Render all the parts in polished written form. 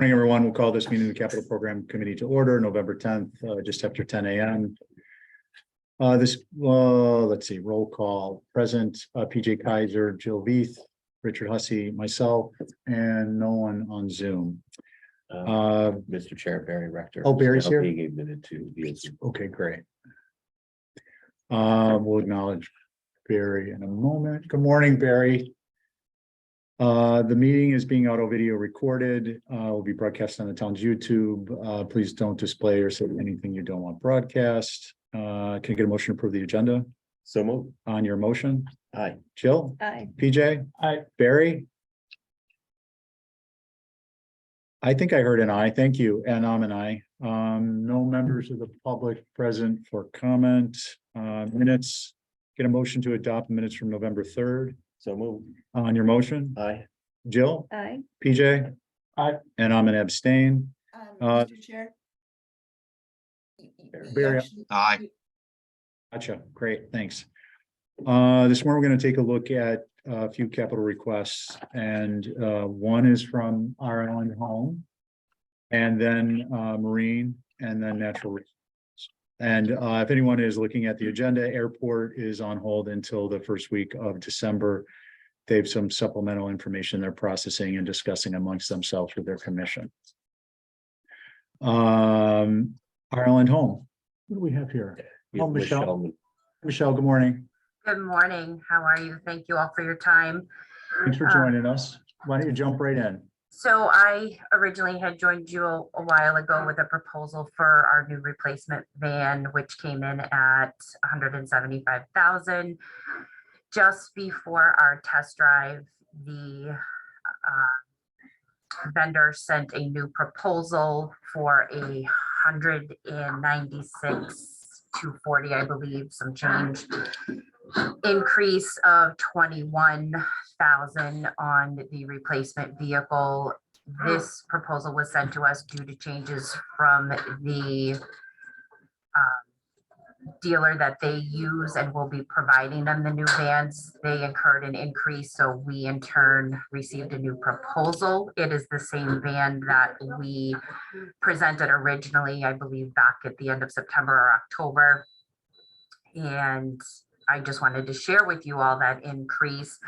Morning, everyone. We'll call this meeting of the Capital Program Committee to order November 10th, just after 10 a.m. Let's see, roll call. Present, PJ Kaiser, Jill Veith, Richard Hussey, myself, and no one on Zoom. Mr. Chair, Barry Rector. Oh, Barry's now here? Being admitted to the Zoom. Okay, great. We'll acknowledge Barry in a moment. Good morning, Barry. The meeting is being audio video recorded, will be broadcast on the town's YouTube. Please don't display or say anything you don't want broadcast. Can I get a motion to approve the agenda? So move. On your motion, Aye. Jill, Aye. PJ? Aye. Barry? I think I heard an aye. Thank you. And I'm an aye. No members of the public present for comment. Minutes, get a motion to adopt minutes from November 3rd. So move. On your motion, Aye. Jill, Aye. PJ? Aye. And I'm an abstain. Mr. Chair. Barry. Aye. Gotcha. Great, thanks. This morning, we're going to take a look at a few capital requests, and one is from our Island Home, and then Marine, and then Natural Resources. And if anyone is looking at the agenda, airport is on hold until the first week of December. They have some supplemental information they're processing and discussing amongst themselves with their commission. Ireland Home. What do we have here? Oh, Michelle. Michelle, good morning. Good morning. How are you? Thank you all for your time. Thanks for joining us. Why don't you jump right in? So I originally had joined you a while ago with a proposal for our new replacement van, which came in at $175,000. Just before our test drive, the vendor sent a new proposal for a 196,240, I believe, some change, increase of 21,000 on the replacement vehicle. This proposal was sent to us due to changes from the dealer that they use and will be providing them the new vans. They incurred an increase, so we in turn received a new proposal. It is the same van that we presented originally, I believe, back at the end of September or October. And I just wanted to share with you all that increase.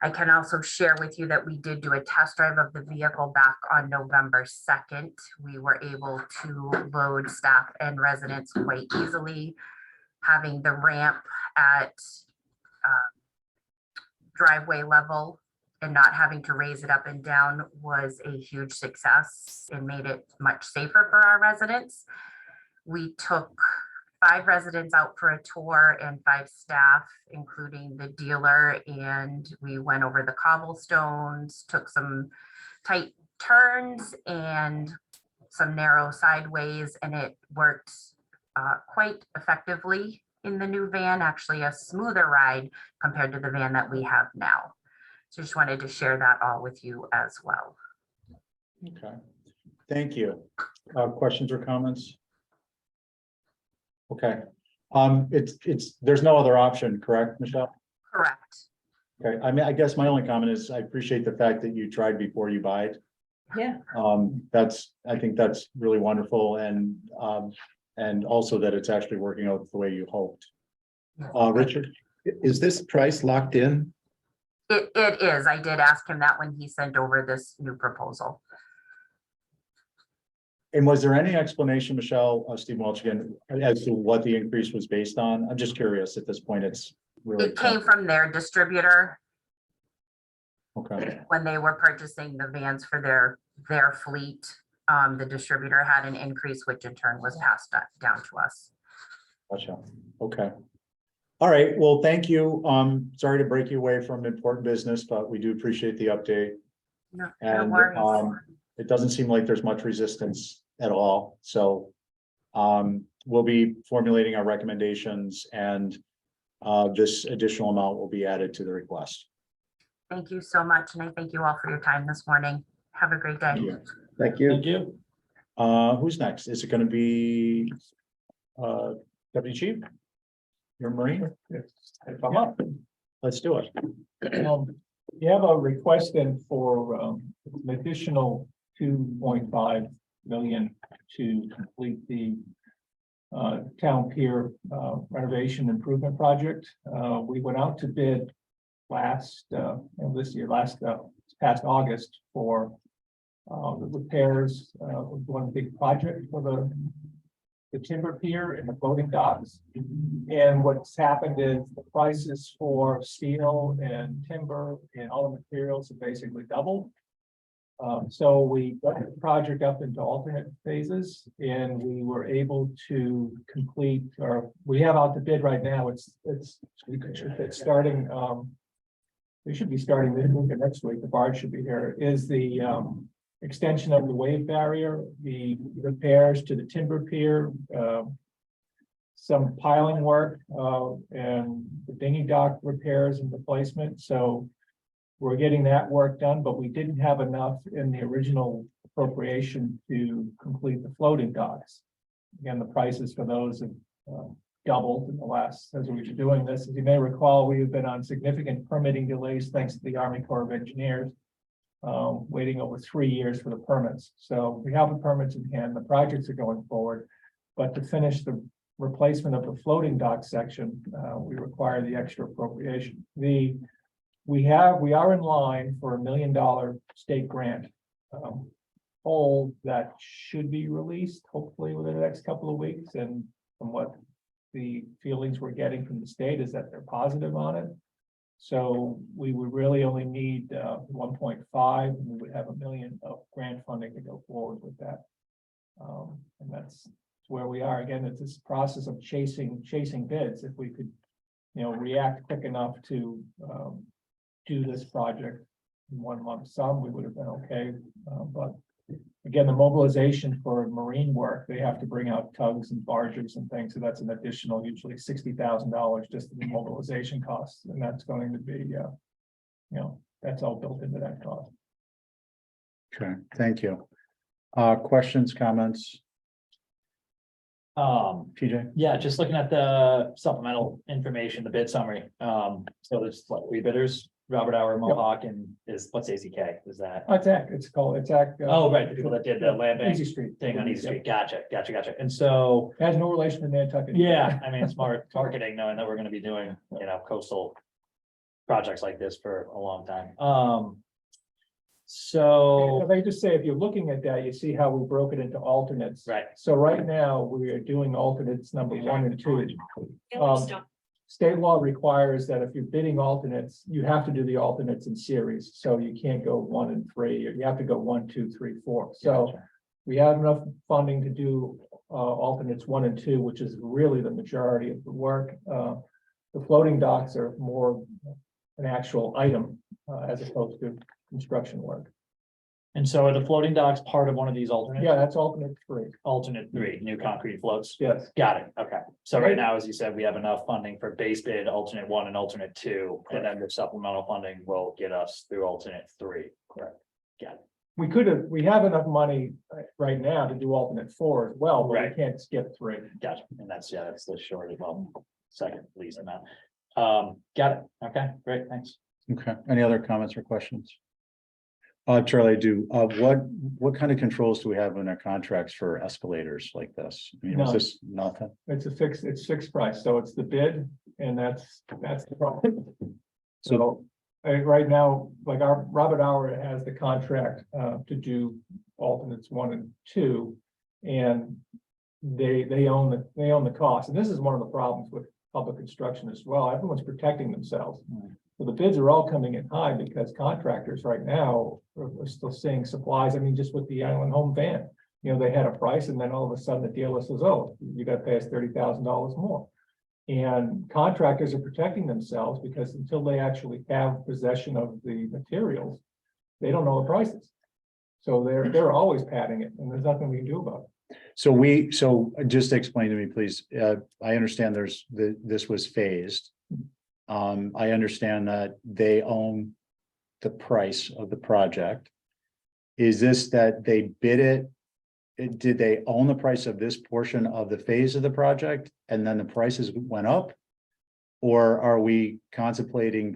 I can also share with you that we did do a test drive of the vehicle back on November 2nd. We were able to load staff and residents quite easily. Having the ramp at driveway level and not having to raise it up and down was a huge success and made it much safer for our residents. We took 5 residents out for a tour and 5 staff, including the dealer, and we went over the cobblestones, took some tight turns and some narrow sideways, and it worked quite effectively in the new van, actually a smoother ride compared to the van that we have now. So just wanted to share that all with you as well. Okay, thank you. Questions or comments? Okay, there's no other option, correct, Michelle? Correct. Okay, I mean, I guess my only comment is I appreciate the fact that you tried before you buy it. Yeah. I think that's really wonderful, and also that it's actually working out the way you hoped. Richard? Is this price locked in? It is. I did ask him that when he sent over this new proposal. And was there any explanation, Michelle, Steve Welch again, as to what the increase was based on? I'm just curious at this point. It's really. It came from their distributor Okay, when they were purchasing the vans for their fleet. The distributor had an increase, which in turn was passed down to us. gotcha. Okay. All right, well, thank you. Sorry to break you away from important business, but we do appreciate the update. No And worries. it doesn't seem like there's much resistance at all. So we'll be formulating our recommendations, and this additional amount will be added to the request. Thank you so much. And I thank you all for your time this morning. Have a great day. Thank you. Thank you. Thank you. Who's next? Is it going to be Deputy Chief? You're Marine? Come up. Let's do it. You have a request in for an additional 2.5 million to complete the town pier renovation improvement project. We went out to bid past August for the repairs of one big project for the timber pier and the floating docks. And what's happened is the prices for steel and timber and all the materials have basically doubled. So we got the project up into alternate phases and we were able to complete, or we have out the bid right now. It's starting, we should be starting this week or next week. The barge should be here, is the extension of the wave barrier, the repairs to the timber pier, some piling work, and the dinghy dock repairs and replacement. So we're getting that work done, but we didn't have enough in the original appropriation to complete the floating docks. Again, the prices for those have doubled in the last, as we were doing this. As you may recall, we have been on significant permitting delays thanks to the Army Corps of Engineers, waiting over 3 years for the permits. So we have the permits in hand, the projects are going forward, but to finish the replacement of the floating dock section, we require the extra appropriation. We are in line for $1 million state grant. Poll that should be released hopefully within the next couple of weeks, and from what the feelings we're getting from the state is that they're positive on it. So we would really only need 1.5, and we would have $1 million of grant funding to go forward with that. And that's where we are. Again, it's this process of chasing bids. If we could, react quick enough to do this project in one lump sum, we would have been okay. But again, the mobilization for marine work, they have to bring out tugs and barges and things. So that's an additional, usually $60,000 just in the mobilization costs. And that's going to be, that's all built into that cost. Okay, thank you. Questions, comments, TJ? Yeah, just looking at the supplemental information, the bid summary. So there's like 3 bidders, Robert Hour, Mohawk, and what's AZK? Is that? It's called ATAC. Oh, right, the people that did the land bank Easy Street thing on Easy Yeah. Street. Gotcha. And so, Has no relation to Nantucket. yeah, I mean, smart marketing, knowing that we're gonna be doing, coastal projects like this for a long time. So, They just say, if you're looking at that, you see how we broke it into alternates. right, So right now, we are doing alternates number 1 and 2. State law requires that if you're bidding alternates, you have to do the alternates in series. So you can't go 1 and 3, you have to go 1, 2, 3, 4. So we have enough funding to do alternates 1 and 2, which is really the majority of the work. The floating docks are more an actual item as opposed to construction work. and so are the floating docks part of one of these alternates? Yeah, that's alternate 3. Alternate 3, new concrete floats. Yes. Got it, okay. So right now, as you said, we have enough funding for base bid, alternate 1 and alternate 2, and then the supplemental funding will get us through alternate 3. Correct. Got it. We have enough money right now to do alternate 4 as well, but Right. we can't skip 3. Gotcha, and that's the short as well, second least amount. Got it, okay, great, thanks. Okay, any other comments or questions? Charlie, what kind of controls do we have in our contracts for escalators like this? I mean, is None. this nothing? It's fixed price, so it's the bid, and that's the problem. So, right now, like our Robert Hour has the contract to do alternates 1 and 2. And they own the cost, and this is one of the problems with public construction as well. Everyone's protecting themselves. So the bids are all coming in high because contractors right now are still seeing supplies. I mean, just with the Island Home van, they had a price, and then all of a sudden the dealer says, "Oh, you got to pay us $30,000 more." And contractors are protecting themselves because until they actually have possession of the materials, they don't know the prices. So they're always padding it, and there's nothing we can do about it. So just explain to me, please. I understand this was phased. I understand that they own the price of the project. Is this that they bid it? Did they own the price of this portion of the phase of the project and then the prices went up? Or are we contemplating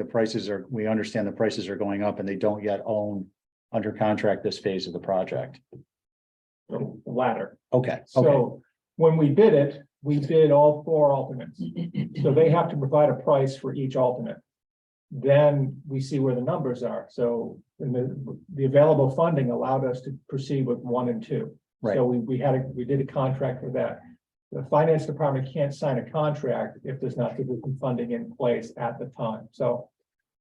we understand the prices are going up and they don't yet own under contract this phase of the project? The latter. Okay, okay, So when we bid all 4 alternates. So they have to provide a price for each alternate. Then we see where the numbers are. So in the available funding allowed us to proceed with 1 and 2. Right. So we did a contract for that. The finance department can't sign a contract if there's not sufficient funding in place at the time. So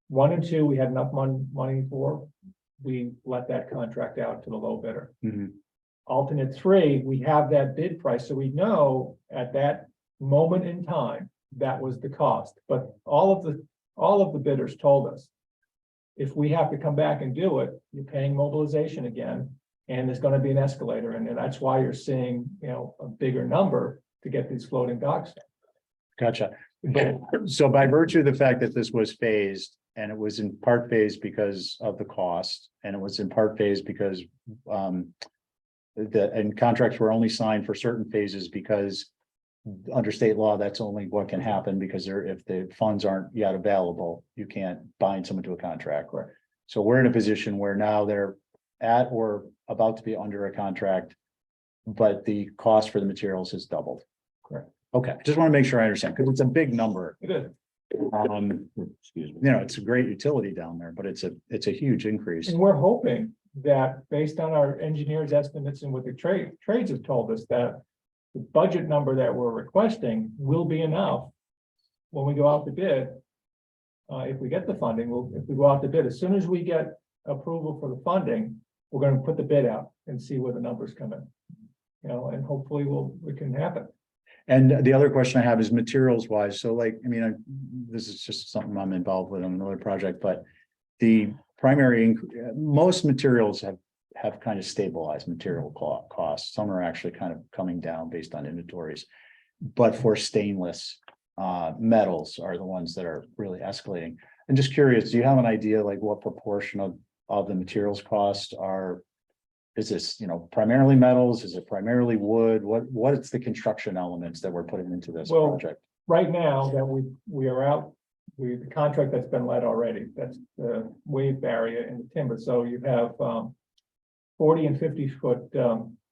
1 and 2, we had enough money for. We let that contract out to the low bidder. Mhm. Alternate 3, we have that bid price, so we know at that moment in time, that was the cost, but all of the bidders told us. If we have to come back and do it, you're paying mobilization again, and there's gonna be an escalator, and that's why you're seeing, a bigger number to get these floating docks. gotcha. But So by virtue of the fact that this was phased, and it was in part phased because of the cost, and it was in part phased because and contracts were only signed for certain phases because under state law, that's only what can happen because if the funds aren't yet available, you can't bind someone to a contract. Correct. So we're in a position where now they're at or about to be under a contract, but the cost for the materials has doubled. Correct. Okay, just want to make sure I understand, because it's a big number. it is. Excuse me. It's a great utility down there, but it's a huge increase. And we're hoping that based on our engineers' estimates and what the trades have told us, that the budget number that we're requesting will be enough when we go out to bid. If we get the funding, if we go out to bid, as soon as we get approval for the funding, we're gonna put the bid out and see where the numbers come in. And hopefully we can happen. And the other question I have is materials wise. So this is just something I'm involved with on another project, but the primary, most materials have kind of stabilized material costs. Some are actually kind of coming down based on inventories. But for stainless, metals are the ones that are really escalating. I'm just curious, do you have an idea like what proportion of the materials cost are? Is this, primarily metals? Is it primarily wood? What is the construction elements that we're putting into this Well, project? Right now that we are out, the contract that's been let already, that's the wave barrier and the timber. So you have 40 and 50 foot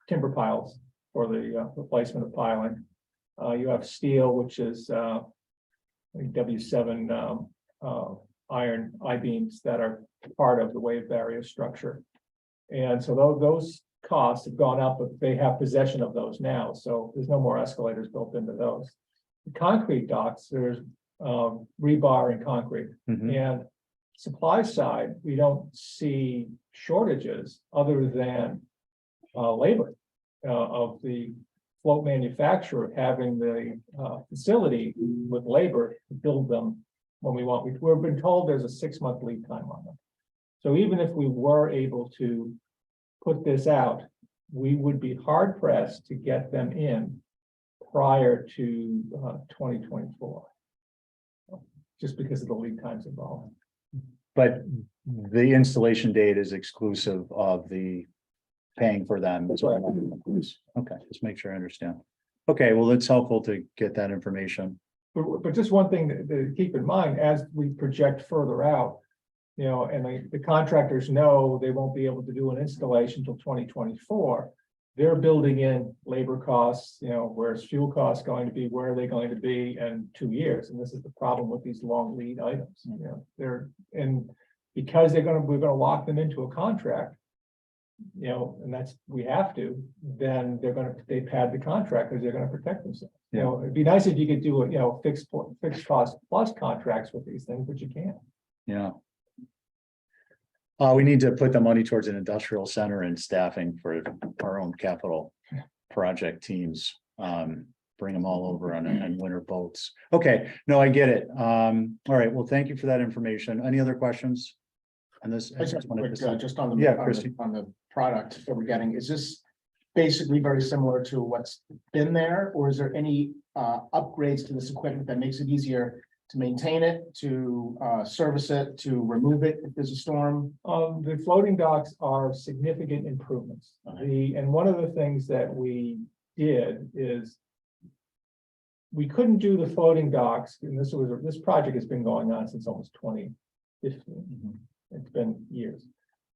timber piles for the replacement of piling. You have steel, which is W7 iron I-beams that are part of the wave barrier structure. And so those costs have gone up, but they have possession of those now. So there's no more escalators built into those. The concrete docks, there's rebar and concrete. Mhm. And supply side, we don't see shortages other than labor of the float manufacturer having the facility with labor to build them when we want. We've been told there's a 6-month lead time on them. So even if we were able to put this out, we would be hard pressed to get them in prior to 2024. Just because of the lead times involved. But the installation date is exclusive of the paying for them. as well. Okay, just make sure I understand. Okay, well, it's helpful to get that information. But just one thing to keep in mind, as we project further out, and the contractors know they won't be able to do an installation until 2024. They're building in labor costs, where's fuel costs going to be, where are they going to be in 2 years? And this is the problem with these long lead items, and because we're gonna lock them into a contract, and we have to, then they pad the contract because they're gonna protect themselves. It'd be nice if you could do fixed cost plus contracts with these things, but you can't. Yeah. We need to put the money towards an industrial center and staffing for our own capital project teams. Bring them all over on winter boats. Okay, no, I get it. All right, well, thank you for that information. Any other questions? On this? I just have a quick, just on the. Yeah, on the- Christie. On the product that we're getting, is this basically very similar to what's been there? Or is there any upgrades to this equipment that makes it easier to maintain it, to service it, to remove it if there's a storm? The floating docks are significant improvements. And one of the things that we did is we couldn't do the floating docks, and this project has been going on since almost 2015. It's been years.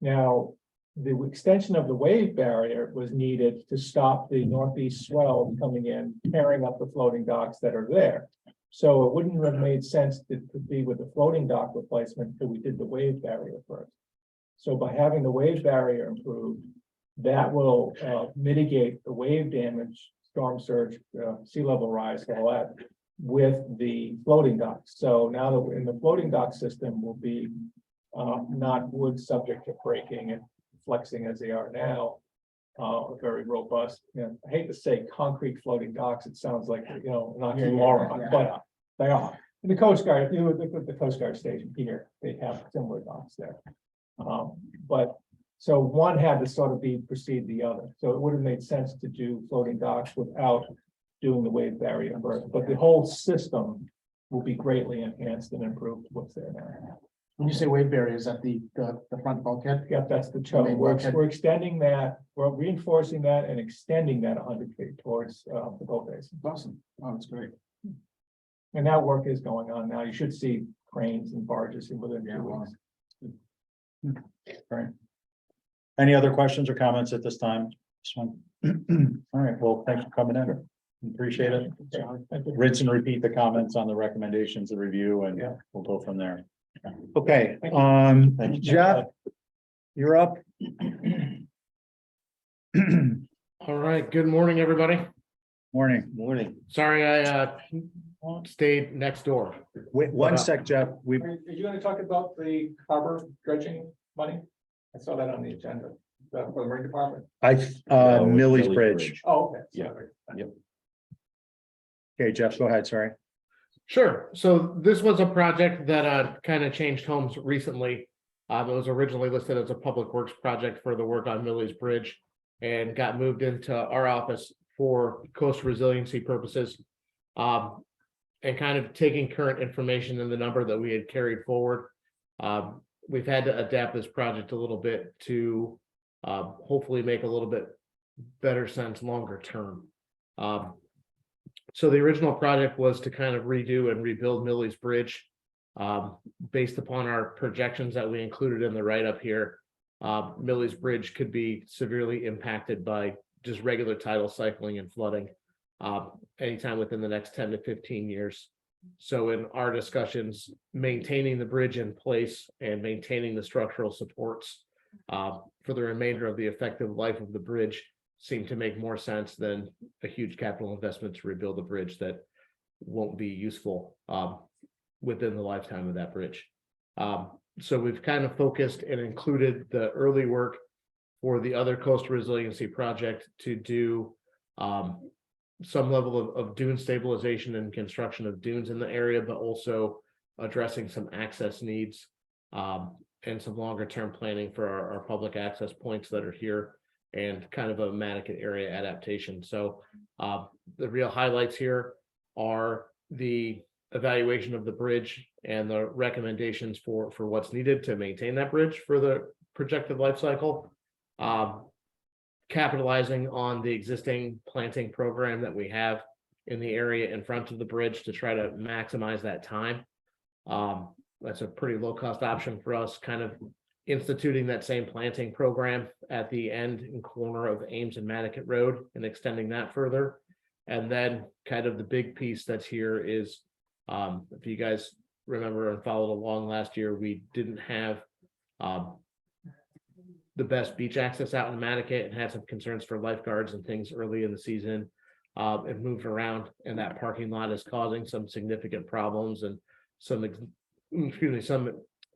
Now, the extension of the wave barrier was needed to stop the northeast swell coming in, tearing up the floating docks that are there. So it wouldn't have made sense to be with the floating dock replacement until we did the wave barrier first. So by having the wave barrier improved, that will mitigate the wave damage, storm surge, sea level rise, all that, with the floating docks. So now that we're in the floating dock system will be not wood subject to breaking and flexing as they are now. Very robust, I hate to say concrete floating docks, it sounds like, an oxymoron, but they are. And the Coast Guard, if you look at the Coast Guard station here, they have similar docks there. But so one had to sort of precede the other, so it would have made sense to do floating docks without doing the wave barrier first, but the whole system will be greatly enhanced and improved what's there now. When you say wave barrier, is that the front bulkhead? Yeah, that's the choke. Main We're bulkhead. extending that, we're reinforcing that and extending that 100 feet towards the boat basin. Awesome. Oh, that's great. And that work is going on now. You should see cranes and barges within Yeah, 2 wow. weeks. Right. Any other questions or comments at this time? This one? All right, well, thanks for coming in. Appreciate it. Thank you. Rinse and repeat the comments on the recommendations, the review, and Yeah. we'll go from there. Okay, Thank you. Thank you, Jeff, you're up. All right, good morning, everybody. Morning. Morning. Sorry, I stayed next door. Wait, one sec, Jeff. We, Are you gonna talk about the harbor dredging money? I saw that on the agenda, for the marine department. Millie's Bridge. Oh, okay. Yeah. Sorry. Okay, Jeff, go ahead, sorry. Sure. So this was a project that kind of changed homes recently. It was originally listed as a public works project for the work on Millie's Bridge and got moved into our office for coastal resiliency purposes. And kind of taking current information and the number that we had carried forward. We've had to adapt this project a little bit to hopefully make a little bit better sense longer term. So the original project was to kind of redo and rebuild Millie's Bridge. Based upon our projections that we included in the write-up here, Millie's Bridge could be severely impacted by just regular tidal cycling and flooding anytime within the next 10 to 15 years. So in our discussions, maintaining the bridge in place and maintaining the structural supports for the remainder of the effective life of the bridge seemed to make more sense than a huge capital investment to rebuild a bridge that won't be useful within the lifetime of that bridge. So we've kind of focused and included the early work for the other coastal resiliency project to do some level of dune stabilization and construction of dunes in the area, but also addressing some access needs and some longer term planning for our public access points that are here and kind of a Manicat area adaptation. So the real highlights here are the evaluation of the bridge and the recommendations for what's needed to maintain that bridge for the projected life cycle. Capitalizing on the existing planting program that we have in the area in front of the bridge to try to maximize that time. That's a pretty low cost option for us, kind of instituting that same planting program at the end and corner of Ames and Manicat Road and extending that further. And then kind of the big piece that's here is, if you guys remember and followed along last year, we didn't have the best beach access out in Manicat and had some concerns for lifeguards and things early in the season. It moved around and that parking lot is causing some significant problems and some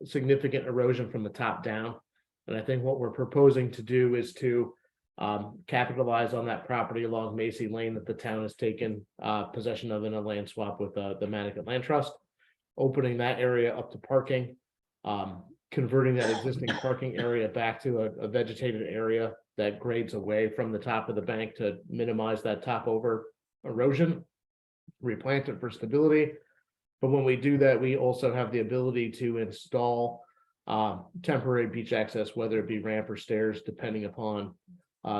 significant erosion from the top down. And I think what we're proposing to do is to capitalize on that property along Macy Lane that the town has taken possession of in a land swap with the Manicat Land Trust, opening that area up to parking, converting that existing parking area back to a vegetated area that grades away from the top of the bank to minimize that top over erosion, replant it for stability. But when we do that, we also have the ability to install temporary beach access, whether it be ramp or stairs, depending upon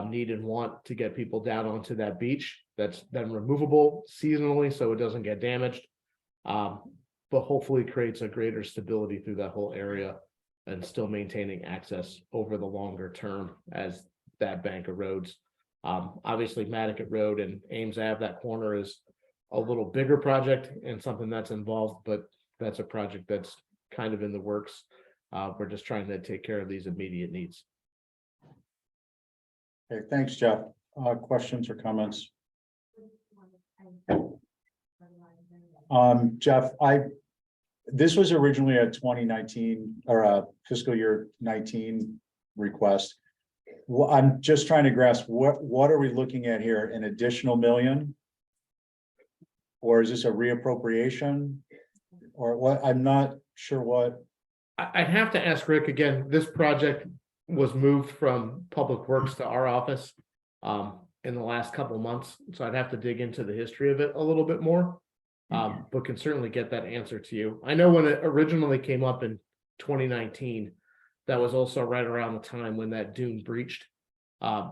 need and want to get people down onto that beach. That's then removable seasonally so it doesn't get damaged, but hopefully creates a greater stability through that whole area. and still maintaining access over the longer term as that bank erodes. Obviously Matticat Road and Ames Ave, that corner is a little bigger project and something that's involved, but that's a project that's kind of in the works. We're just trying to take care of these immediate needs. Okay, thanks, Jeff. Questions or comments? Jeff, this was originally a 2019 or a fiscal year 19 request. Well, I'm just trying to grasp what are we looking at here? An additional million? Or is this a reappropriation? Or what? I'm not sure what. I'd have to ask Rick again. This project was moved from Public Works to our office in the last couple of months, so I'd have to dig into the history of it a little bit more. But can certainly get that answer to you. I know when it originally came up in 2019, that was also right around the time when that dune breached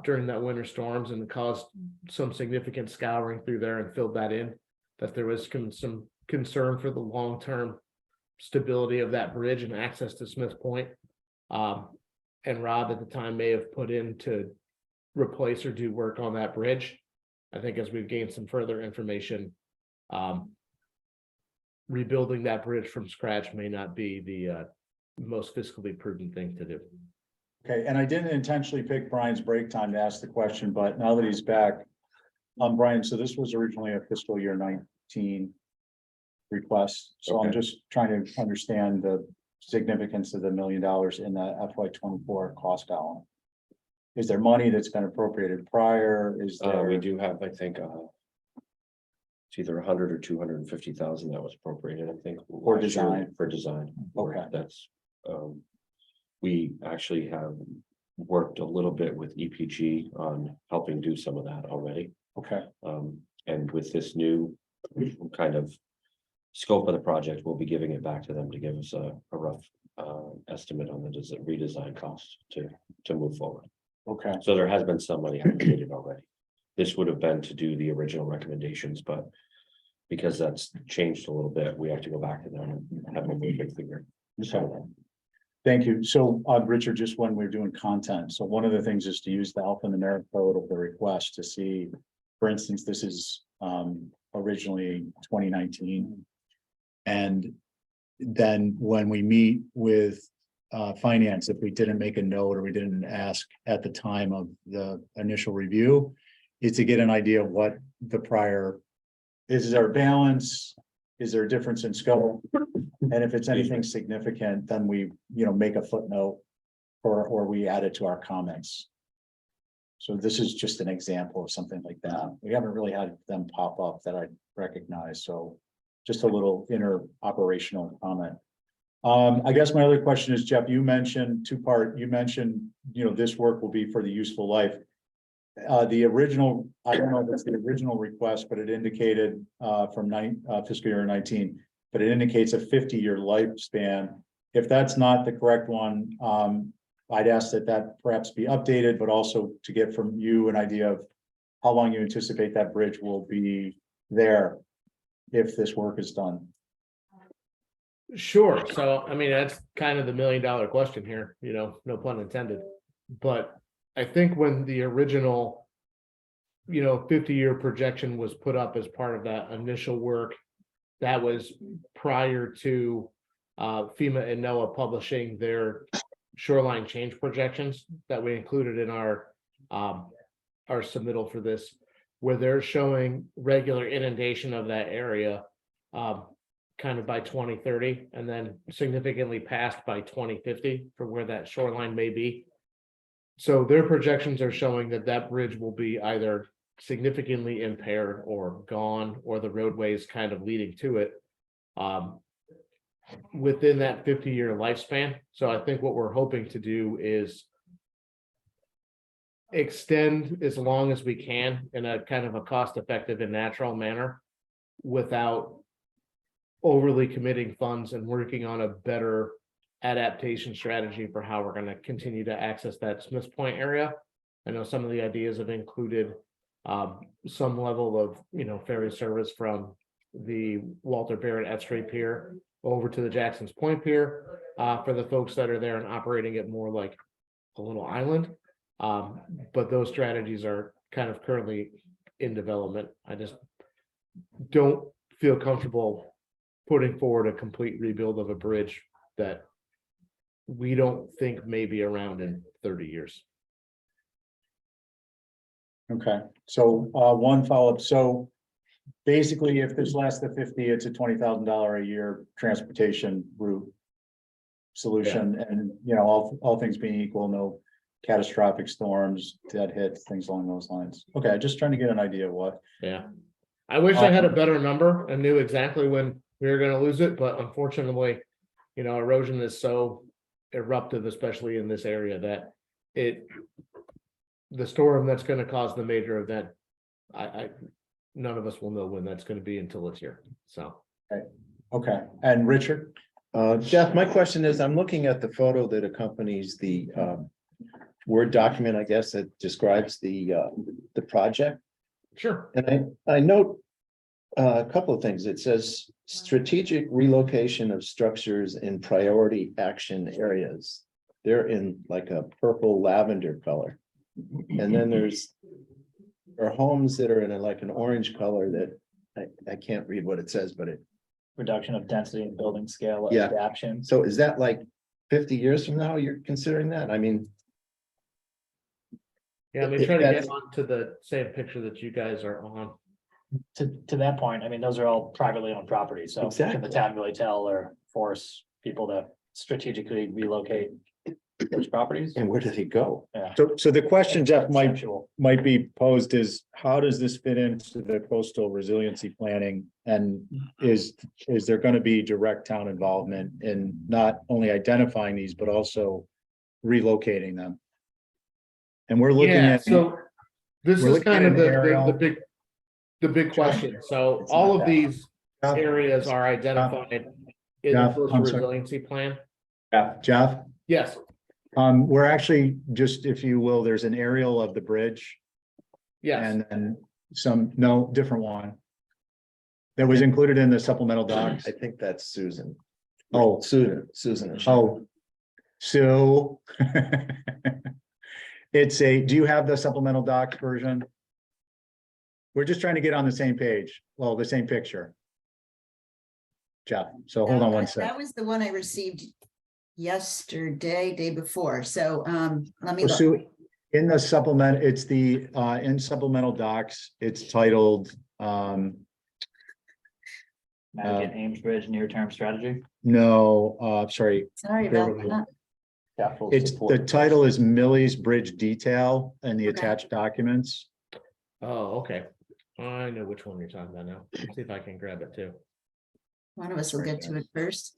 during that winter storms and caused some significant scouring through there and filled that in. That there was some concern for the long-term stability of that bridge and access to Smith Point. And Rob at the time may have put in to replace or do work on that bridge. I think as we've gained some further information, rebuilding that bridge from scratch may not be the most fiscally prudent thing to do. Okay, and I didn't intentionally pick Brian's break time to ask the question, but now that he's back, Brian, so this was originally a fiscal year 19 request. So I'm Okay. just trying to understand the significance of the $1 million in the FY24 cost column. Is there money that's been appropriated prior? Is there? We do have, I think, it's either 100 or 250,000 that was appropriated, I think. For last year design. For design. Okay. That's, we actually have worked a little bit with EPG on helping do some of that already. Okay, And with this new kind of scope of the project, we'll be giving it back to them to give us a rough estimate on the redesign costs to move forward. okay, So there has been some money allocated already. This would have been to do the original recommendations, but because that's changed a little bit, we have to go back to them and have a big figure. So thank you. So, Richard, just when we're doing content, so one of the things is to use the alphanumeric code of the request to see, for instance, this is originally 2019. And then when we meet with finance, if we didn't make a note or we didn't ask at the time of the initial review, is to get an idea of what the prior, is there a balance? Is there a difference in scope? And if it's anything significant, then we, make a footnote or we add it to our comments. So this is just an example of something like that. We haven't really had them pop up that I recognize. So just a little inner operational comment. I guess my other question is, Jeff, you mentioned you mentioned, this work will be for the useful life. The original, I don't know if it's the original request, but it indicated from fiscal year 19, but it indicates a 50-year lifespan. If that's not the correct one, I'd ask that perhaps be updated, but also to get from you an idea of how long you anticipate that bridge will be there if this work is done. Sure. So, I mean, that's kind of the $1 million question here, no pun intended. But I think when the original, 50-year projection was put up as part of that initial work, that was prior to FEMA and NOAA publishing their shoreline change projections that we included in our submittal for this, where they're showing regular inundation of that area kind of by 2030 and then significantly past by 2050 for where that shoreline may be. So their projections are showing that bridge will be either significantly impaired or gone, or the roadways kind of leading to it within that 50-year lifespan. So I think what we're hoping to do is extend as long as we can in a kind of a cost-effective and natural manner without overly committing funds and working on a better adaptation strategy for how we're going to continue to access that Smiths Point area. I know some of the ideas have included some level of, ferry service from the Walter Barrett Estray Pier over to the Jackson's Point Pier, for the folks that are there and operating it more like a little island. But those strategies are kind of currently in development. I just don't feel comfortable putting forward a complete rebuild of a bridge that we don't think may be around in 30 years. Okay, so one follow-up, so basically, if this lasts the 50, it's a $20,000 a year transportation route solution, and you know, all things being equal, no catastrophic storms, dead hits, things along those lines. Okay, just trying to get an idea of what. Yeah. I wish I had a better number and knew exactly when we were gonna lose it, but unfortunately, you know, erosion is so eruptive, especially in this area, that the storm that's gonna cause the major event, none of us will know when that's gonna be until it's here, so. Okay, and Richard? Jeff, my question is, I'm looking at the photo that accompanies the Word document, I guess, that describes the project. Sure. And I note a couple of things. It says strategic relocation of structures in priority action areas. They're in like a purple lavender color. And then there are homes that are in like an orange color that I can't read what it says, but Reduction of density and building scale Yeah. adaptation. so is that like 50 years from now you're considering that? I mean, Yeah, let me try to get onto the same picture that you guys are on. To that point, I mean, those are all privately owned properties, so can Exactly. the town really tell or force people to strategically relocate those properties? and where do they go? Yeah. So the question, Jeff, Conceptual. might be posed is, how does this fit into the coastal resiliency planning? And is there gonna be direct town involvement in not only identifying these, but also relocating them? And we're looking Yeah, at. so this we're is looking kind at of an the aerial- big question. So It's all not of that. these areas are identified in the Jeff, coastal I'm sorry. resiliency plan. Jeff, Yes, we're actually, just if you will, there's an aerial of the bridge. yes. And then different one. That was included in the supplemental docs. I think that's Susan. Oh, Susan. and Sharon. oh. So. Do you have the supplemental docs version? We're just trying to get on the same page, well, the same picture. Jeff, so hold on one That sec. was the one I received yesterday, day before, so let me Oh, look. Sue, in the supplement, it's in supplemental docs, it's titled, Connecticut Ames Bridge near-term strategy. sorry. Sorry bear about with me. that. Capital It's, the support. title is Millie's Bridge Detail and the Okay. attached documents. Oh, okay. I know which one you're talking about now. Let's see if I can grab it too. One of us will get to it first.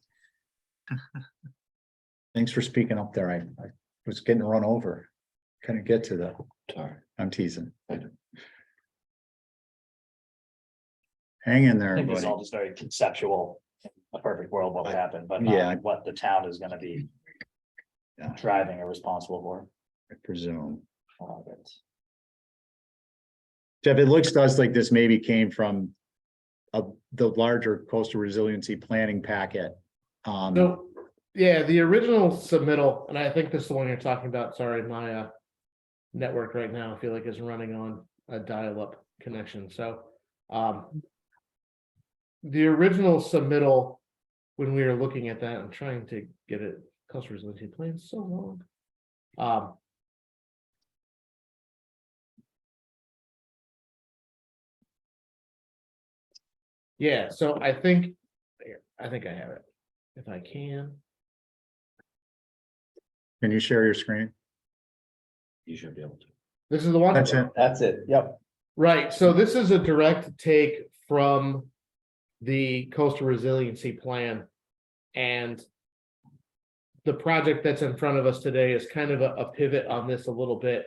Thanks for speaking up there. I was getting run over. Couldn't get to the, Sorry. I'm teasing. Hang in I there, think this is buddy. all just very conceptual. A perfect world, what would happen, but Yeah. not what the town is gonna be Yeah. driving or responsible for. I presume. But Jeff, it looks to us like this maybe came from the larger coastal resiliency planning packet. So, yeah, the original submittal, and I think this is the one you're talking about. Sorry, my network right now, I feel like is running on a dial-up connection. So, the original submittal, when we were looking at that, I'm trying to get it, coastal resiliency plan so long. Yeah, so I think I have it, if I can. Can you share your screen? You should be able to. This is the one. That's it. That's it. Yep. Right, so this is a direct take from the coastal resiliency plan. And the project that's in front of us today is kind of a pivot on this a little bit.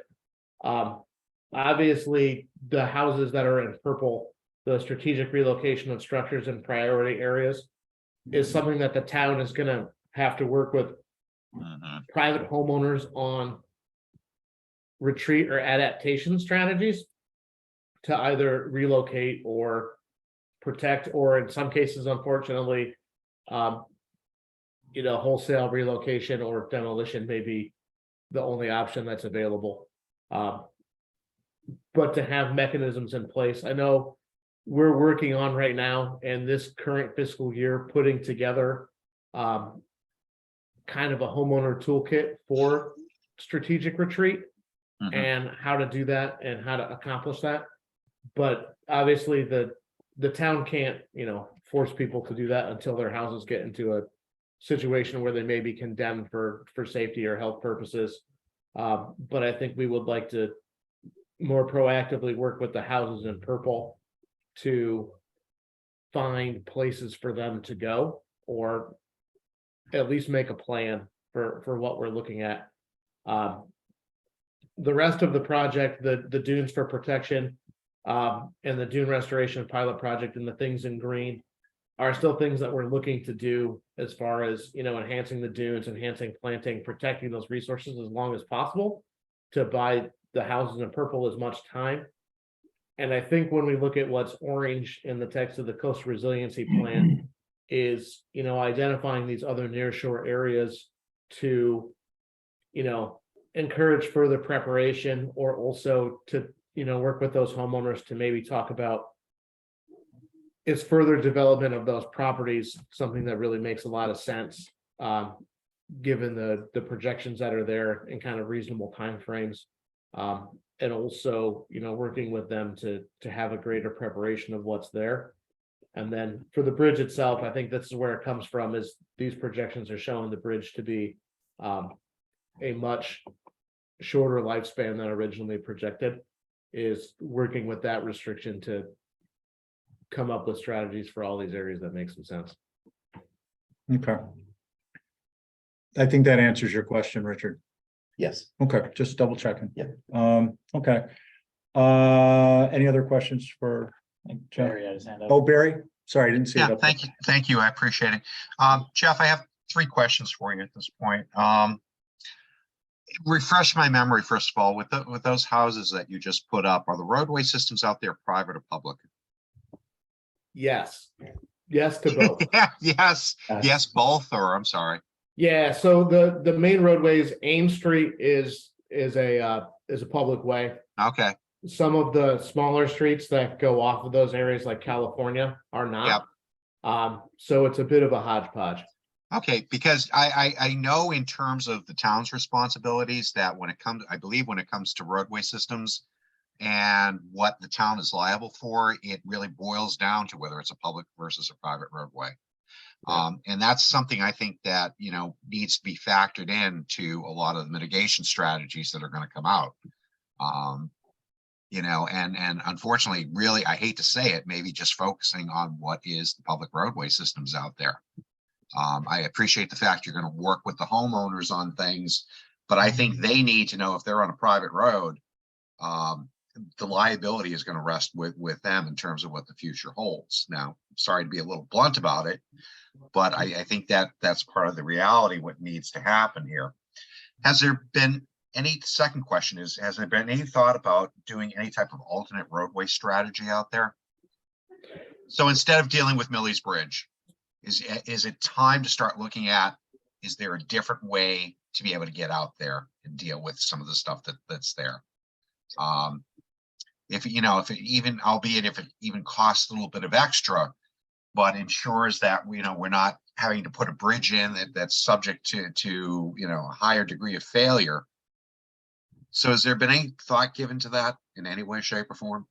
Obviously, the houses that are in purple, the strategic relocation of structures in priority areas is something that the town is gonna have to work with private homeowners on retreat or adaptation strategies to either relocate or protect, or in some cases, unfortunately, wholesale relocation or demolition may be the only option that's available. But to have mechanisms in place, I know we're working on right now in this current fiscal year, putting together kind of a homeowner toolkit for strategic retreat and how to do that and how to accomplish that. But obviously the town can't, force people to do that until their houses get into a situation where they may be condemned for safety or health purposes. But I think we would like to more proactively work with the houses in purple to find places for them to go, or at least make a plan for what we're looking at. The rest of the project, the dunes for protection, and the dune restoration pilot project and the things in green are still things that we're looking to do as far as, enhancing the dunes, enhancing planting, protecting those resources as long as possible to buy the houses in purple as much time. And I think when we look at what's orange in the text of the coastal resiliency plan is, identifying these other nearshore areas to, encourage further preparation, or also to, work with those homeowners to maybe talk about is further development of those properties, something that really makes a lot of sense, given the projections that are there in kind of reasonable timeframes. And also, working with them to have a greater preparation of what's there. And then for the bridge itself, I think this is where it comes from, is these projections are showing the bridge to be a much shorter lifespan than originally projected, is working with that restriction to come up with strategies for all these areas that make some sense. Okay. I think that answers your question, Richard. Yes. Okay, just double checking. Yeah. Okay. Any other questions for Jeff? Barry had his hand up. Oh, Barry, sorry, I didn't see it. Yeah, up thank you. Thank you. I appreciate it. Jeff, I have 3 questions for you at this point. Refresh my memory, first of all, with those houses that you just put up, are the roadway systems out there private or public? Yes to both. Yeah, yes, both, or I'm sorry. Yeah, so the main roadways, Ames Street is a public way. Okay, Some of the smaller streets that go off of those areas like California are not. So it's a bit of a hodgepodge. okay, because I know in terms of the town's responsibilities that when it comes, I believe when it comes to roadway systems and what the town is liable for, it really boils down to whether it's a public versus a private roadway. And that's something I think that, needs to be factored into a lot of the mitigation strategies that are going to come out. And unfortunately, really, I hate to say it, maybe just focusing on what is the public roadway systems out there. I appreciate the fact you're going to work with the homeowners on things, but I think they need to know if they're on a private road, the liability is going to rest with them in terms of what the future holds. Now, sorry to be a little blunt about it, but I think that's part of the reality, what needs to happen here. Has there been any, second question is, has there been any thought about doing any type of alternate roadway strategy out there? So instead of dealing with Millie's Bridge, is it time to start looking at, is there a different way to be able to get out there and deal with some of the stuff that's there? If it even, albeit if it even costs a little bit of extra, but ensures that, we're not having to put a bridge in that's subject to a higher degree of failure. So has there been any thought given to that in any way, shape, or form?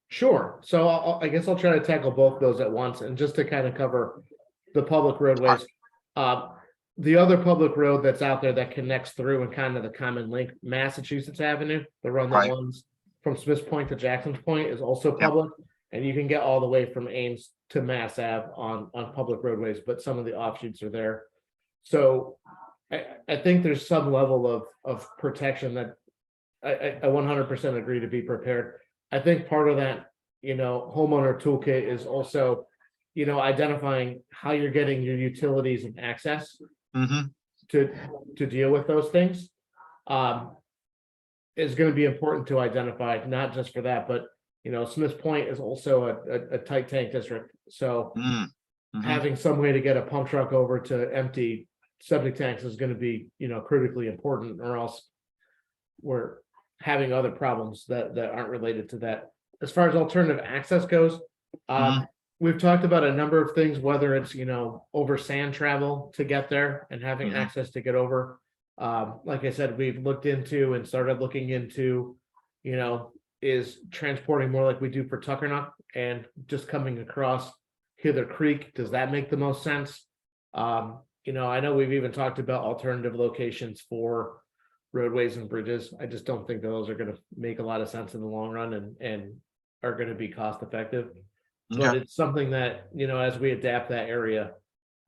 Sure. So I guess I'll try to tackle both of those at once, and just to kind of cover the public roadways. The other public road that's out there that connects through and kind of the common link, Massachusetts Avenue, the run that Right. runs from Smith's Point to Jackson's Point, is also public. And you can get all the way from Ames to Mass Ave on public roadways, but some of the offshoots are there. So I think there's some level of protection that I 100% agree to be prepared. I think part of that, homeowner toolkit is also, identifying how you're getting your utilities and access to deal with those things. Is going to be important to identify, not just for that, but Smith's Point is also a tight tank district. So Mhm. having some way to get a pump truck over to empty septic tanks is gonna be, critically important, or else we're having other problems that aren't related to that. As far as alternative access goes, we've talked about a number of things, whether it's, over sand travel to get there and having Mhm. access to get over. Like I said, we've looked into and started looking into, is transporting more like we do for Tuckernuck and just coming across Hither Creek. Does that make the most sense? I know we've even talked about alternative locations for roadways and bridges. I just don't think those are gonna make a lot of sense in the long run and are gonna be cost effective. But Okay. it's something that, as we adapt that area,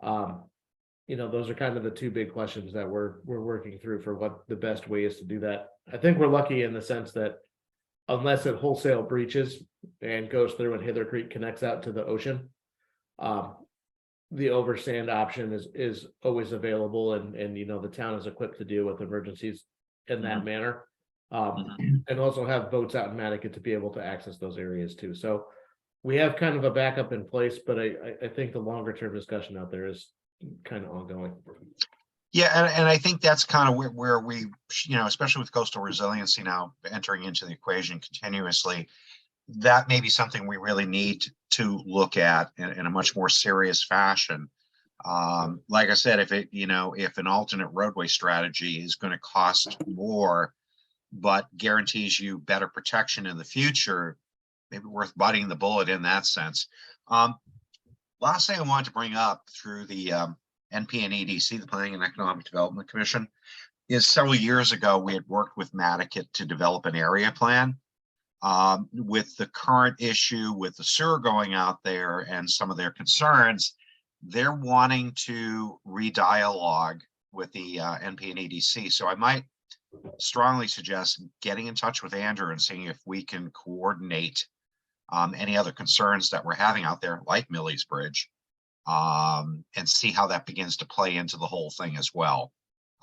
those are kind of the two big questions that we're working through for what the best way is to do that. I think we're lucky in the sense that unless it wholesale breaches and goes through and Hither Creek connects out to the ocean, the oversand option is always available, and the town is equipped to deal with emergencies in that manner. And also have boats out in Mattocket to be able to access those areas too. So we have kind of a backup in place, but I think the longer term discussion out there is kind of ongoing. Yeah, and I think that's kind of where we, especially with coastal resiliency now entering into the equation continuously, that may be something we really need to look at in a much more serious fashion. Like I said, if an alternate roadway strategy is going to cost more, but guarantees you better protection in the future, maybe worth biting the bullet in that sense. Last thing I wanted to bring up through the NP and EDC, the Planning and Economic Development Commission, is several years ago, we had worked with Mattocket to develop an area plan. With the current issue with the sewer going out there and some of their concerns, they're wanting to re-dialogue with the NP and EDC. So I might strongly suggest getting in touch with Andrew and seeing if we can coordinate any other concerns that we're having out there, like Millie's Bridge, and see how that begins to play into the whole thing as well.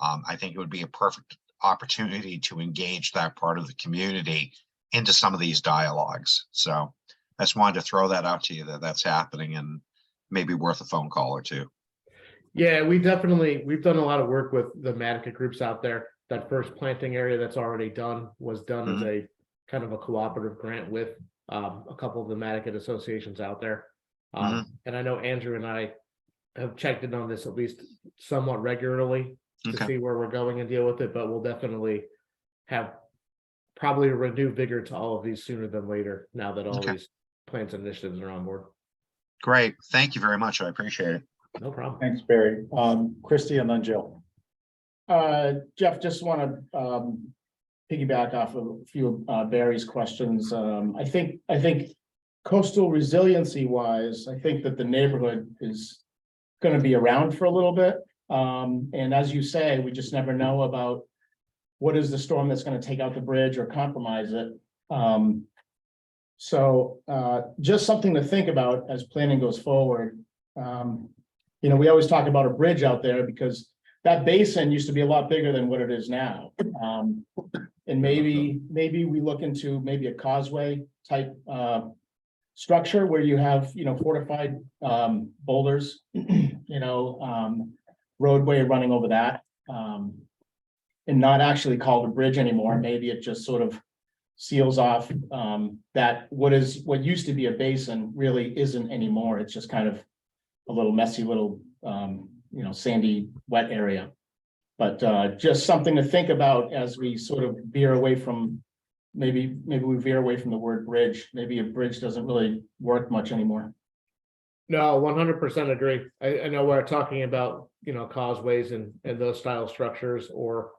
I think it would be a perfect opportunity to engage that part of the community into some of these dialogues. So I just wanted to throw that out to you that's happening and maybe worth a phone call or two. Yeah, we've done a lot of work with the Mattocket groups out there. That first planting area that's already done was done as a kind of a cooperative grant with a couple of the Mattocket associations out there. And I know Andrew and I have checked in on this at least somewhat regularly to Okay. see where we're going and deal with it, but we'll definitely have probably a renewed vigor to all of these sooner than later, now that all Okay. these plans and initiatives are on board. Great. Thank you very much. I appreciate it. No problem. Thanks, Barry. Christie and then Jill. Jeff, just want to piggyback off of a few of Barry's questions. I think coastal resiliency wise, I think that the neighborhood is going to be around for a little bit. And as you say, we just never know about what is the storm that's going to take out the bridge or compromise it. So just something to think about as planning goes forward. We always talk about a bridge out there because that basin used to be a lot bigger than what it is now. And maybe we look into maybe a causeway type structure where you have, fortified boulders, roadway running over that. And not actually called a bridge anymore. Maybe it just sort of seals off that what used to be a basin really isn't anymore. It's just kind of a little messy little sandy, wet area. But just something to think about as we sort of veer away from, maybe we veer away from the word bridge. Maybe a bridge doesn't really work much anymore. No, 100% agree. I know we're talking about, causeways and those style structures, or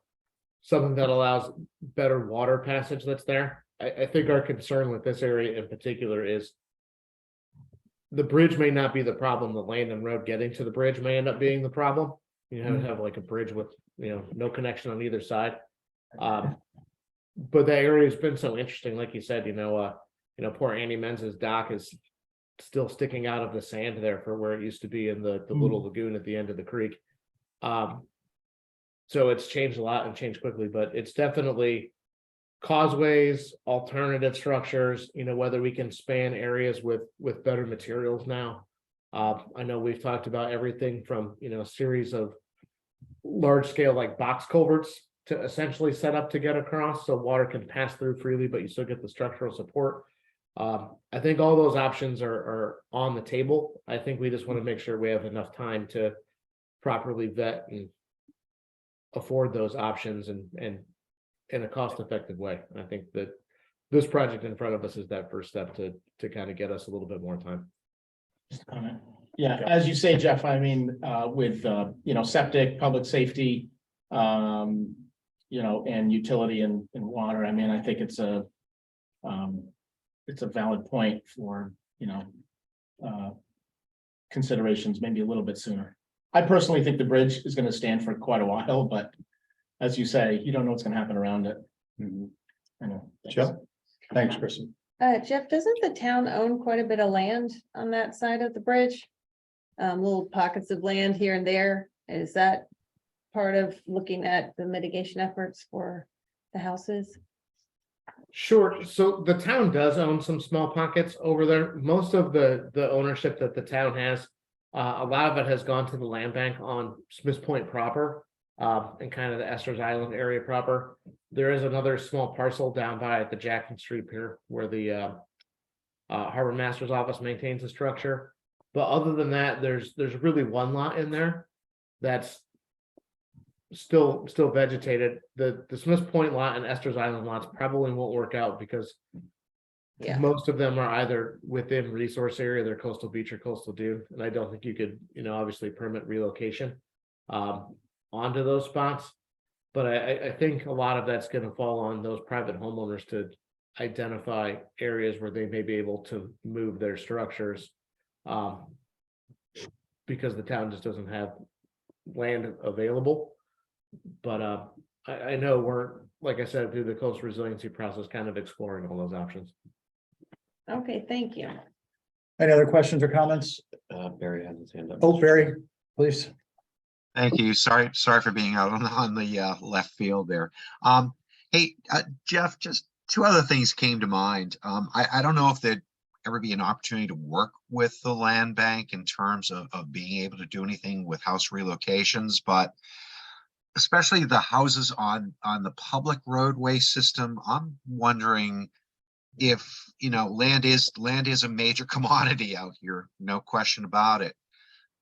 something that allows better water passage that's there. I think our concern with this area in particular is the bridge may not be the problem. The land and road getting to the bridge may end up being the problem. You have like a bridge with, no connection on either side. But that area has been so interesting. Like you said, poor Andy Menz's dock is still sticking out of the sand there for where it used to be in the little lagoon at the end of the creek. So it's changed a lot and changed quickly, but it's definitely causeways, alternative structures, whether we can span areas with better materials now. I know we've talked about everything from, a series of large scale like box culverts to essentially set up to get across so water can pass through freely, but you still get the structural support. I think all those options are on the table. I think we just want to make sure we have enough time to properly vet and afford those options and in a cost-effective way. I think that this project in front of us is that first step to kind of get us a little bit more time. Just a comment. Yeah, as you say, Jeff, I mean, with, septic, public safety, and utility and water, I mean, I think it's a valid point for, considerations maybe a little bit sooner. I personally think the bridge is gonna stand for quite a while, but as you say, you don't know what's gonna happen around it. I know. Joe? Thanks, Kristen. Jeff, doesn't the town own quite a bit of land on that side of the bridge? Little pockets of land here and there. Is that part of looking at the mitigation efforts for the houses? Sure. So the town does own some small pockets over there. Most of the ownership that the town has, a lot of it has gone to the land bank on Smiths Point proper, and kind of the Esther's Island area proper. There is another small parcel down by the Jackson Street Pier where the harbor master's office maintains the structure. But other than that, there's really one lot in there that's still vegetated. The Smiths Point lot and Esther's Island lots probably won't work out because Yeah. most of them are either within resource area, they're coastal beach or coastal dune, and I don't think you could, obviously permit relocation onto those spots. But I think a lot of that's gonna fall on those private homeowners to identify areas where they may be able to move their structures. Because the town just doesn't have land available. But I know we're, like I said, through the coastal resiliency process, kind of exploring all those options. Okay, thank you. Any other questions or comments? Barry has his hand up. Oh, Barry, please. Thank you. Sorry for being out on the left field there. Hey, Jeff, just two other things came to mind. I don't know if there'd ever be an opportunity to work with the land bank in terms of being able to do anything with house relocations, but especially the houses on the public roadway system. I'm wondering if, land is a major commodity out here, no question about it.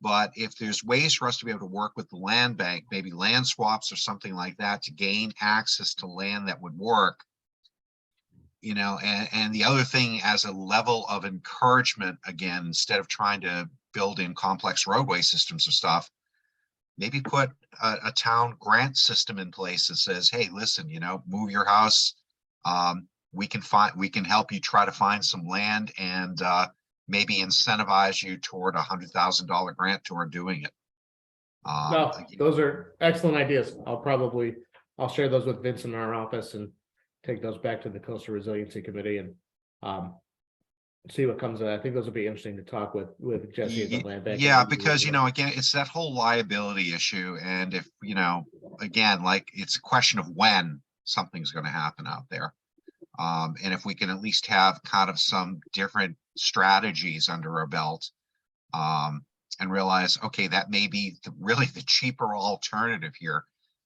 But if there's ways for us to be able to work with the land bank, maybe land swaps or something like that to gain access to land that would work. And the other thing, as a level of encouragement, again, instead of trying to build in complex roadway systems or stuff, maybe put a town grant system in place that says, hey, listen, move your house. We can help you try to find some land and maybe incentivize you toward $100,000 grant toward doing it. No, those are excellent ideas. I'll share those with Vince in our office and take those back to the Coastal Resiliency Committee and see what comes of that. I think those will be interesting to talk with Jesse at the land bank. Yeah, because again, it's that whole liability issue. And if, again, like it's a question of when something's going to happen out there. And if we can at least have kind of some different strategies under our belt, and realize, okay, that may be really the cheaper alternative here,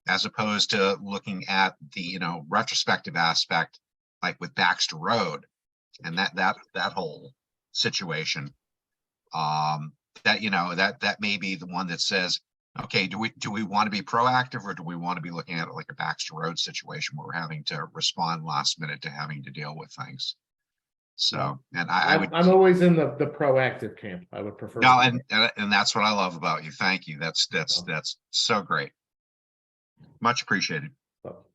as opposed to looking at the, retrospective aspect, like with Baxter Road and that whole situation. That may be the one that says, okay, do we want to be proactive, or do we want to be looking at it like a Baxter Road situation where we're having to respond last minute to having to deal with things? So, and I'm always in the proactive camp. I would prefer. No, and that's what I love about you. Thank you. That's so great. Much appreciated.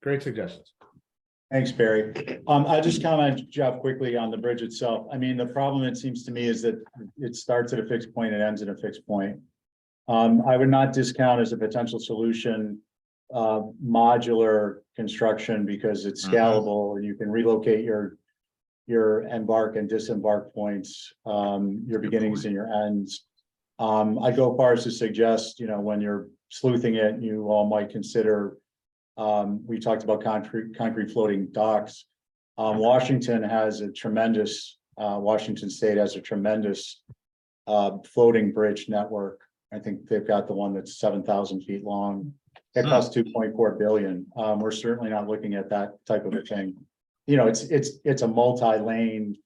Great suggestions. Thanks, Barry. I just comment, Jeff, quickly on the bridge itself. I mean, the problem, it seems to me, is that it starts at a fixed point and ends at a fixed point. I would not discount as a potential solution modular construction, because it's scalable and you can relocate your embark and disembark points, your beginnings and your ends. I go far as to suggest, when you're sleuthing it, you all might consider, we talked about concrete floating docks. Washington State has a tremendous floating bridge network. I think they've got the one that's 7,000 feet long. It costs 2.4 billion. We're certainly not looking at that type of a thing. You know, it's a multi-lane,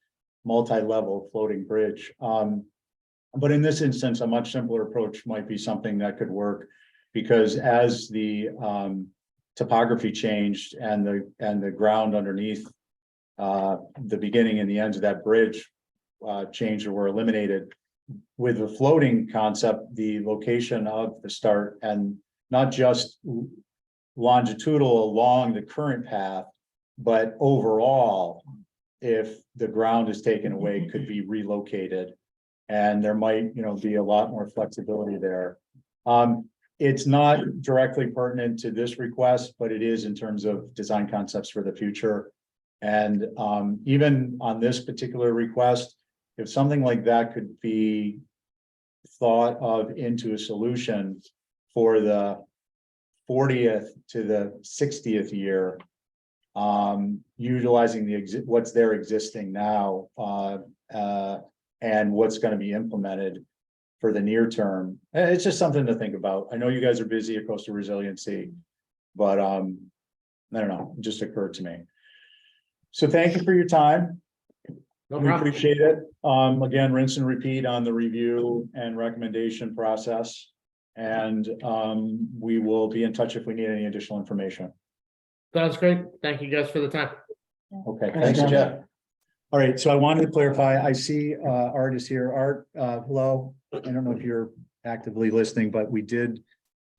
multi-level floating bridge. But in this instance, a much simpler approach might be something that could work. Because as the topography changed and the ground underneath the beginning and the ends of that bridge changed or were eliminated. With the floating concept, the location of the start and not just longitudinal along the current path, but overall, if the ground is taken away, could be relocated. And there might, be a lot more flexibility there. It's not directly pertinent to this request, but it is in terms of design concepts for the future. And even on this particular request, if something like that could be thought of into a solution for the 40th to the 60th year, utilizing what's there existing now, and what's going to be implemented for the near term. It's just something to think about. I know you guys are busy at Coastal Resiliency, but I don't know, it just occurred to me. So thank you for your time. No We problem. appreciate it. Again, rinse and repeat on the review and recommendation process. And we will be in touch if we need any additional information. Sounds great. Thank you guys for the time. Okay, Thanks, thanks, Jeff. Jeff. All right, so I wanted to clarify, I see Art is here. Art, hello. I don't know if you're actively listening, but we did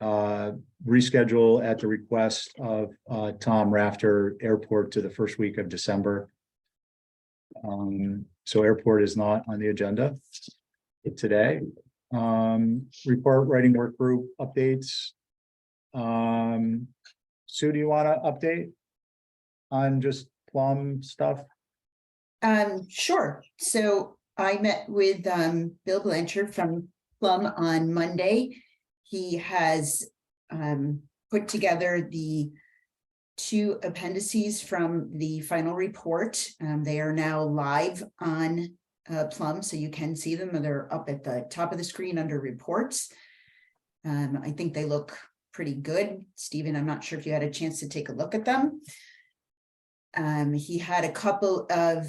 reschedule at the request of Tom Rafter Airport to the first week of December. So airport is not on the agenda today. Report writing work group updates. Sue, do you want to update on just Plum stuff? Sure. So I met with Bill Blanchard from Plum on Monday. He has put together the 2 appendices from the final report. They are now live on Plum, so you can see them. They're up at the top of the screen under reports. I think they look pretty good. Stephen, I'm not sure if you had a chance to take a look at them. He had a couple of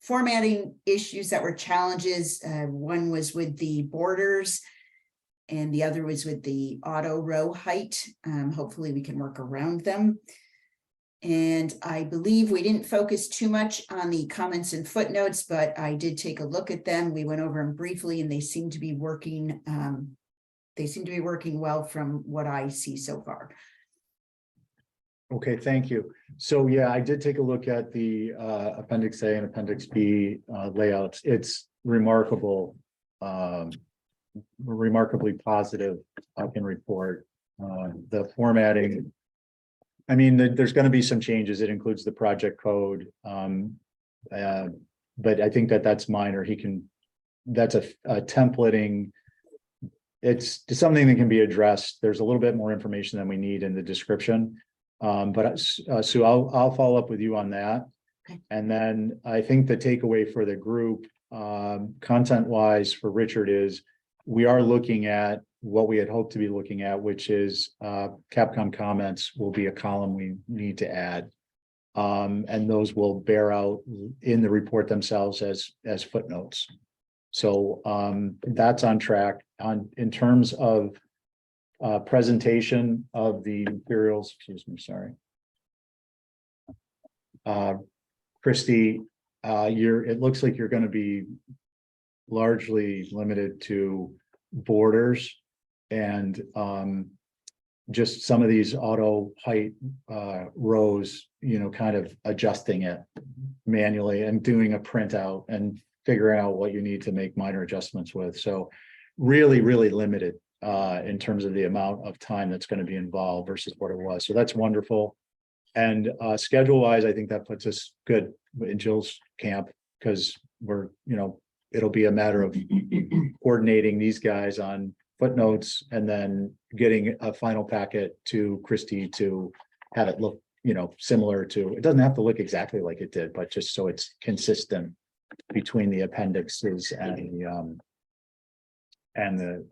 formatting issues that were challenges. One was with the borders and the other was with the auto row height. Hopefully we can work around them. And I believe we didn't focus too much on the comments and footnotes, but I did take a look at them. We went over them briefly and they seem to be working. They seem to be working well from what I see so far. Okay, thank you. So yeah, I did take a look at the Appendix A and Appendix B layouts. It's remarkable, remarkably positive, I can report. The formatting, I mean, there's going to be some changes. It includes the project code. But I think that's minor. That's a templating. It's something that can be addressed. There's a little bit more information than we need in the description. But Sue, I'll follow up with you on that. Okay. And then I think the takeaway for the group, content wise for Richard is we are looking at what we had hoped to be looking at, which is Capcom comments will be a column we need to add. And those will bear out in the report themselves as footnotes. So that's on track. In terms of presentation of the materials, excuse me, sorry. Christie, it looks like you're going to be largely limited to borders and just some of these auto height rows, kind of adjusting it manually and doing a printout and figuring out what you need to make minor adjustments with. So really, really limited in terms of the amount of time that's going to be involved versus what it was. So that's wonderful. And schedule wise, I think that puts us good in Jill's camp because we're, it'll be a matter of coordinating these guys on footnotes and then getting a final packet to Christie to have it look, similar to, it doesn't have to look exactly like it did, but just so it's consistent between the appendixes and the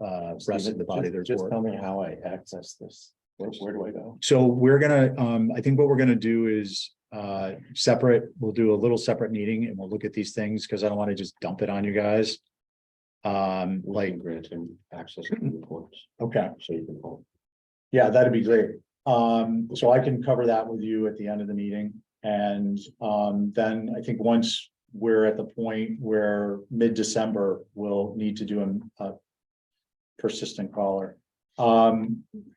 rest of the body. There's Just work. tell me how I access this. Where do I go? So we're gonna, I think what we're gonna do is we'll do a little separate meeting and we'll look at these things, because I don't want to just dump it on you guys. We can grant him access to the reports, Okay, so you can hold. yeah, that'd be great. So I can cover that with you at the end of the meeting. And then I think once we're at the point where mid-December, we'll need to do a persistent caller.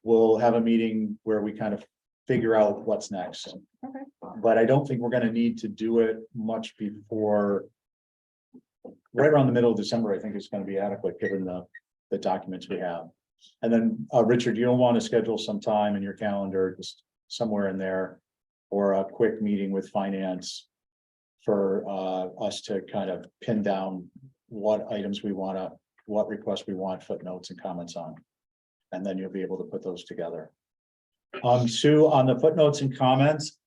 We'll have a meeting where we kind of figure out what's next. Okay. But I don't think we're gonna need to do it much before. Right around the middle of December, I think is gonna be adequate, given the documents we have. And then, Richard, you don't want to schedule some time in your calendar, just somewhere in there. Or a quick meeting with finance. For us to kind of pin down what items we wanna, what requests we want footnotes and comments on. And then you'll be able to put those together. Sue, on the footnotes and comments,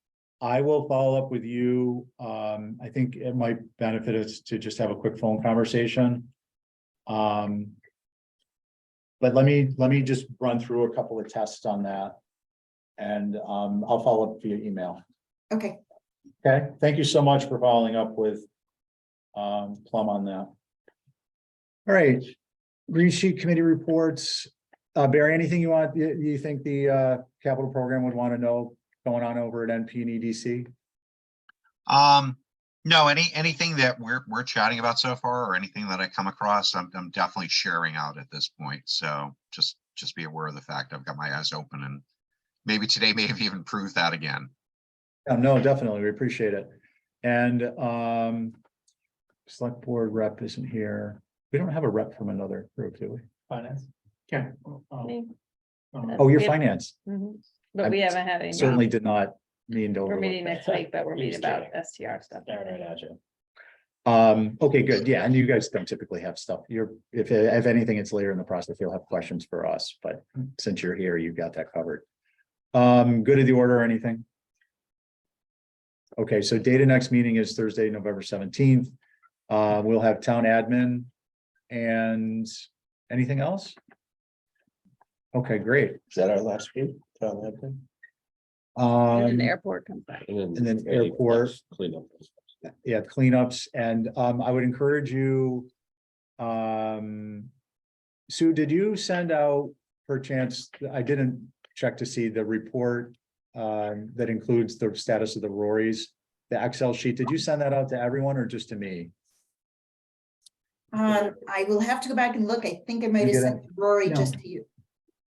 I will follow up with you. I think it might benefit us to just have a quick phone conversation. But let me just run through a couple of tests on that. And I'll follow up via email. Okay, Okay, thank you so much for following up with Plum on that. All right, Green Sheet Committee reports. Barry, anything you think the capital program would want to know going on over at NP and EDC? No, anything that we're chatting about so far, or anything that I come across, I'm definitely sharing out at this point. So just be aware of the fact I've got my eyes open, and maybe today may have even proved that again. No, definitely, we appreciate it. And select board rep isn't here. We don't have a rep from another group, do we? Finance. Yeah. Me. Oh, you're We have- finance. Mhm. But we haven't had any. Certainly did not mean to We're overlook meeting that. next week, but we're meeting Just about kidding. STR stuff. Right at you. Okay, good. Yeah, and you guys don't typically have stuff. If anything, it's later in the process, you'll have questions for us, but since you're here, you've got that covered. Good of the order or anything? Okay, so date of next meeting is Thursday, November 17th. We'll have town admin and anything else? Okay, great. Is that our last week? Tell them that. And then Um, the airport comes back. And then any airport. Cleanup. Yeah, cleanups, and I would encourage you. Sue, did you send out perchance, I didn't check to see the report that includes the status of the Rorys, the Excel sheet, did you send that out to everyone or just to me? I will have to go back and look. I think I might have You sent Rory No. just to you.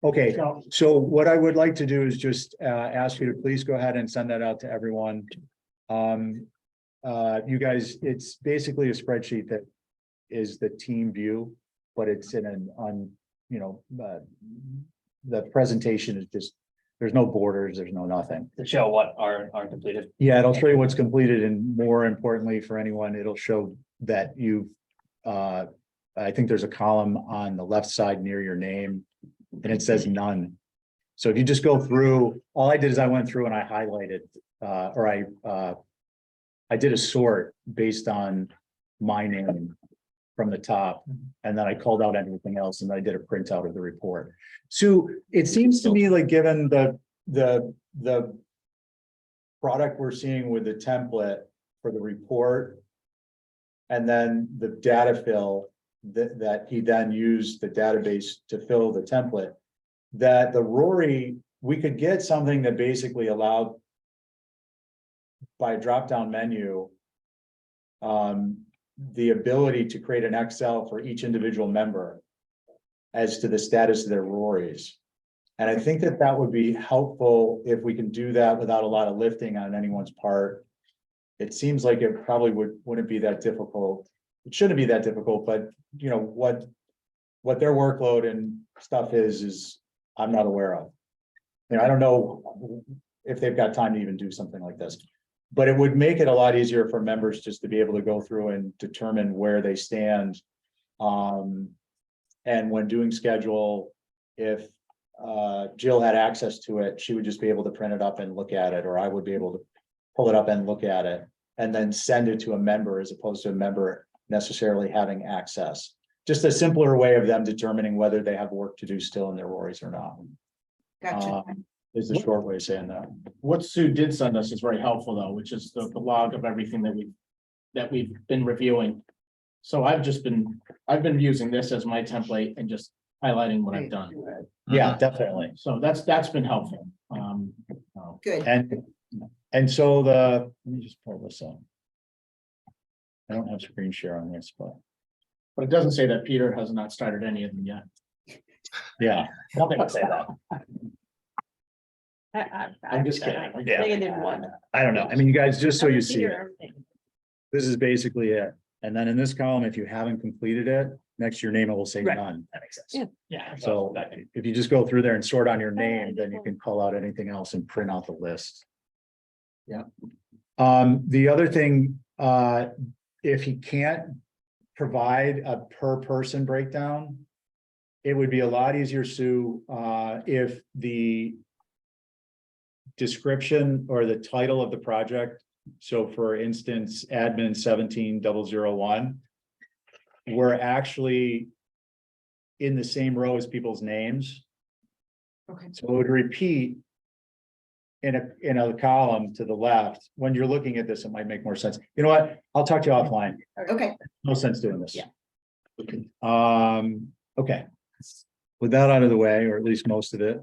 Okay, so what I would like to do is just ask you to please go ahead and send that out to everyone. You guys, it's basically a spreadsheet that is the team view, but it's in the presentation is just, there's no borders, there's no nothing. To show what are completed. Yeah, it'll show you what's completed, and more importantly for anyone, it'll show that you've, I think there's a column on the left side near your name, and it says none. So if you just go through, all I did is I went through and I highlighted, I did a sort based on my name from the top, and then I called out everything else, and I did a printout of the report. So it seems to me like, given the product we're seeing with the template for the report, and then the data fill that he then used the database to fill the template, that the Rory, we could get something that basically allowed by a drop-down menu, the ability to create an Excel for each individual member as to the status of their Rorys. And I think that that would be helpful if we can do that without a lot of lifting on anyone's part. It seems like it probably wouldn't be that difficult. It shouldn't be that difficult, but you know, what their workload and stuff is I'm not aware of. You know, I don't know if they've got time to even do something like this. But it would make it a lot easier for members just to be able to go through and determine where they stand. And when doing schedule, if Jill had access to it, she would just be able to print it up and look at it, or I would be able to pull it up and look at it. and then send it to a member as opposed to a member necessarily having access. Just a simpler way of them determining whether they have work to do still in their RORIs or not, Gotcha. is the short way of saying that. What Sue did send us is very helpful though, which is the log of everything that we've been reviewing. So I've been using this as my template and just highlighting what I've done. Yeah, definitely. So that's been helpful. Good. And so let me just pull this up. I don't have screen share on this, but But it doesn't say that Peter has not started any of them yet. yeah, I don't think I'd say that. I'm just kidding. Negative one. I don't know. I mean, you guys, just so you see it, Everything. this is basically it. And then in this column, if you haven't completed it, next to your name, it will say Right. none. That makes sense. Yeah. Yeah. So if you just go through there and sort on your name, then you can call out anything else and print out the list. Yeah. The other thing, if he can't provide a per person breakdown, it would be a lot easier, Sue, if the description or the title of the project, so for instance, admin 17001, were actually in the same row as people's names. Okay. So it would repeat in a column to the left. When you're looking at this, it might make more sense. You know what? I'll talk to you offline. Okay, No sense doing this. Yeah. Okay. With that out of the way, or at least most of it,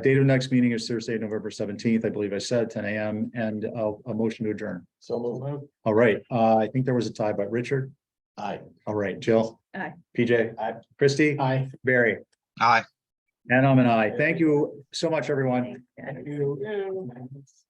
date of next meeting is Thursday, November 17th, I believe I said 10 a.m. and a motion to adjourn. So move. All right, I think there was a tie, but Richard? Aye. All right, Jill? Aye. PJ? Aye. Christie? Aye. Barry? Aye. And I'm an aye. Thank you so much, everyone. Thanks, guys.